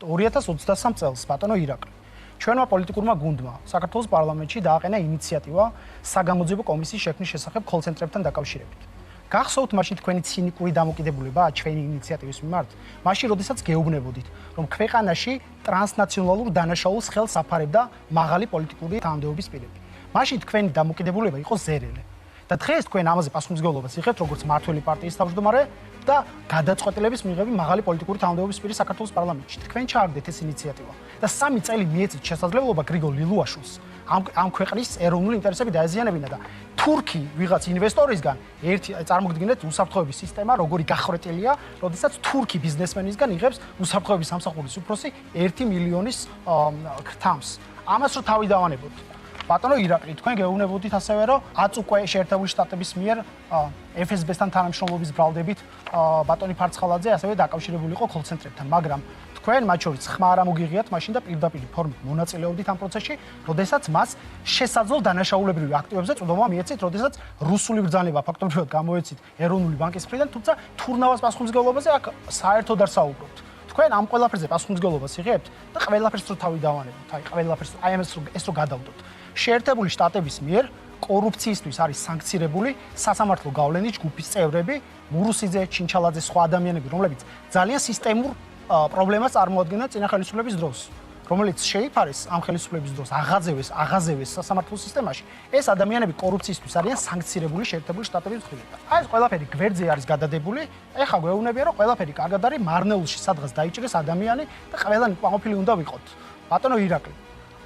2023 წელს ბატონო ირაკლი ჩვენმა პოლიტიკურმა გუნდმა საქართველოს პარლამენტში დააყენა ინიციატივა საგამოძიებო კომისიის შექმნის შესახებ კოლ-ცენტრებთან დაკავშირებით. გახსოვთ მაშინ თქვენი ცინიკური დამოკიდებულება ჩვენი ინიციატივის მიმართ, მაშინ როდესაც გეუბნებოდით, რომ ქვეყანაში ტრანსნაციონალურ დანაშაულს ხელს აფარებდა მაღალი პოლიტიკური თანამდებობის პირები. მაშინ თქვენი დამოკიდებულება იყო ზერელე. და დღეს თქვენ ამაზე პასუხისმგებლობას იღებთ როგორც მართველი პარტიის თავმჯდომარე და გადაწყვეტილების მიღები მაღალი პოლიტიკური თანამდებობის პირი საქართველოს პარლამენტში. თქვენ ჩააგდეთ ეს ინიციატივა და 3 წელი მიეცით შესაძლებლობა გრიგოლ ლილუაშვილს ამ ქვეყნის ეროვნული ინტერესები დაეზიანებინა და თურქი ვიღაც ინვესტორისგან ერთი წარმოგიდგენთ უსაფრთხოების სისტემა როგორი გახრეტილია, როდესაც თურქი ბიზნესმენისგან იღებს უსაფრთხოების სამსახურის უფროსი 1 მილიონის ქრთამს. ამას რო თავი დავანებოთ. ბატონო ირაკლი, თქვენ გეუბნებოდით ასევე, რომ აწ უკვე შეერთებული შტატების მიერ FSB-სთან თანამშრომლობის ბრალდებით ბატონი ფარცხალაძე ასევე დაკავშირებული იყო კოლ-ცენტრებთან, მაგრამ თქვენ მათ შორის ხმა არ ამოგიღიათ მაშინ და პირდაპირ ფორმით მონაწილეობდით ამ პროცესში, როდესაც მას შესაძლო დანაშაულებრივი აქტივებზე წვდომა მიეცით, როდესაც რუსული ბრძანება ფაქტობრივად გამოეცით ეროვნული ბანკის მხრიდან, თუმცა თურნავას პასუხისმგებლობაზე აქ საერთოდ არ საუბრობთ. თქვენ ამ ყველაფერზე პასუხისმგებლობას იღებთ და ყველაფერს რო თავი დავანებოთ, ყველაფერს ეს რო გადავდოთ. შეერთებული შტატების მიერ კორუფციისთვის არის სანქცირებული სასამართლო გავლენის ჯგუფის წევრები, მურუსიძე, ჩინჩალაძე, სხვა ადამიანები, რომლებიც ძალიან სისტემურ პრობლემას წარმოადგენენ წინა ხელისუფლების დროს, რომელიც შეიფარეს ამ ხელისუფლების დროს აღაზევეს სასამართლო სისტემაში. ეს ადამიანები კორუფციისთვის არიან სანქცირებული შეერთებული შტატების მხრიდან. აი ეს ყველაფერი გვერდზე არის გადადებული. ეხლა გვეუბნებიან, რომ ყველაფერი კარგად არის, მარნეულში სადღაც დაიჭრეს ადამიანი და ყველანი კმაყოფილი უნდა ვიყოთ. ბატონო ირაკლი,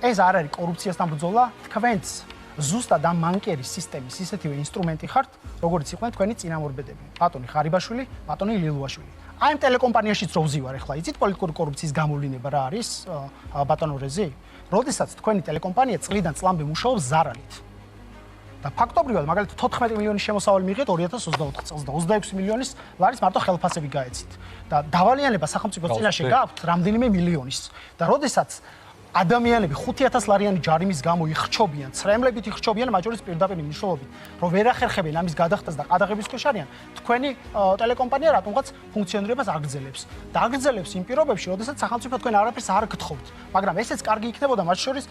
ეს არ არის კორუფციასთან ბრძოლა, თქვენც ზუსტად ამ მანკერის სისტემის ისეთივე ინსტრუმენტი ხართ, როგორც იყვნენ თქვენი წინამორბედები. ბატონი ხარიბაშვილი, ბატონი ლილუაშვილი. აი ამ ტელეკომპანიაშიც რო ვზივარ ახლა, იცით პოლიტიკური კორუფციის გამოვლინება რა არის, ბატონო რეზი? როდესაც თქვენი ტელეკომპანია წლიდან წლამდე მუშაობს ზარალით. და ფაქტობრივად მაგალითად 14 მილიონის შემოსავალი მიიღეთ 2024 წელს და 26 მილიონის ლარის მარტო ხელფასები გაეცით. და დავალიანება სახელმწიფოს წინაშე გააქვთ რამდენიმე მილიონის. და როდესაც ადამიანები 5000 ლარიანი ჯარიმის გამო იხრჩობიან, ცრემლებით იხრჩობიან, მათ შორის პირდაპირ მნიშვნელობით, რომ ვერ ახერხებენ ამის გადახდას და ყადაღების ქვეშ არიან, თქვენი ტელეკომპანია რატომღაც ფუნქციონირებას აგრძელებს. და აგრძელებს იმ პირობებში, როდესაც სახელმწიფო თქვენ არაფერს არ გთხოვთ. მაგრამ ესეც კარგი იქნებოდა მათ შორის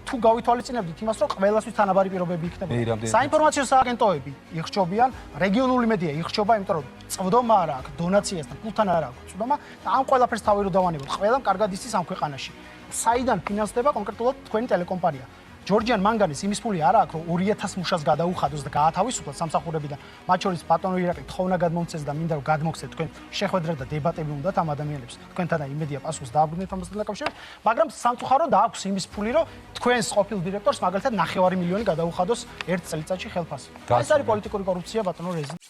თუ გავითვალისწინებდით იმას, რომ ყველასთვის თანაბარი პირობები იქნებოდა. საინფორმაციო სააგენტოები იხრჩობიან, რეგიონული მედია იხრჩობა, იმიტომ რომ წვდომა არ აქვს, დონაციასთან, ფულთან არ აქვს წვდომა და ამ ყველაფერს თავი რო დავანებოთ, ყველამ კარგად იცის ამ ქვეყანაში. საიდან ფინანსდება კონკრეტულად თქვენი ტელეკომპანია. ჯორჯიან მანგანის იმის ფული არ აქვს, რომ 2000 მუშას გადაუხადოს და გაათავისუფლოს სამსახურებიდან. მათ შორის ბატონო ირაკლი თხოვნა გადმომცეს და მინდა რომ გადმოგცეთ თქვენ შეხვედრა და დებატები უნდათ ამ ადამიანებს. თქვენთან და იმედია პასუხს დააბრუნეთ ამასთან დაკავშირებით, მაგრამ სამწუხაროდ აქვს იმის ფული, რომ თქვენს ყოფილ დირექტორს მაგალითად 9 მილიონი გადაუხადოს ერთ წელიწადში ხელფასი. ეს არის პოლიტიკური კორუფცია ბატონო რეზი.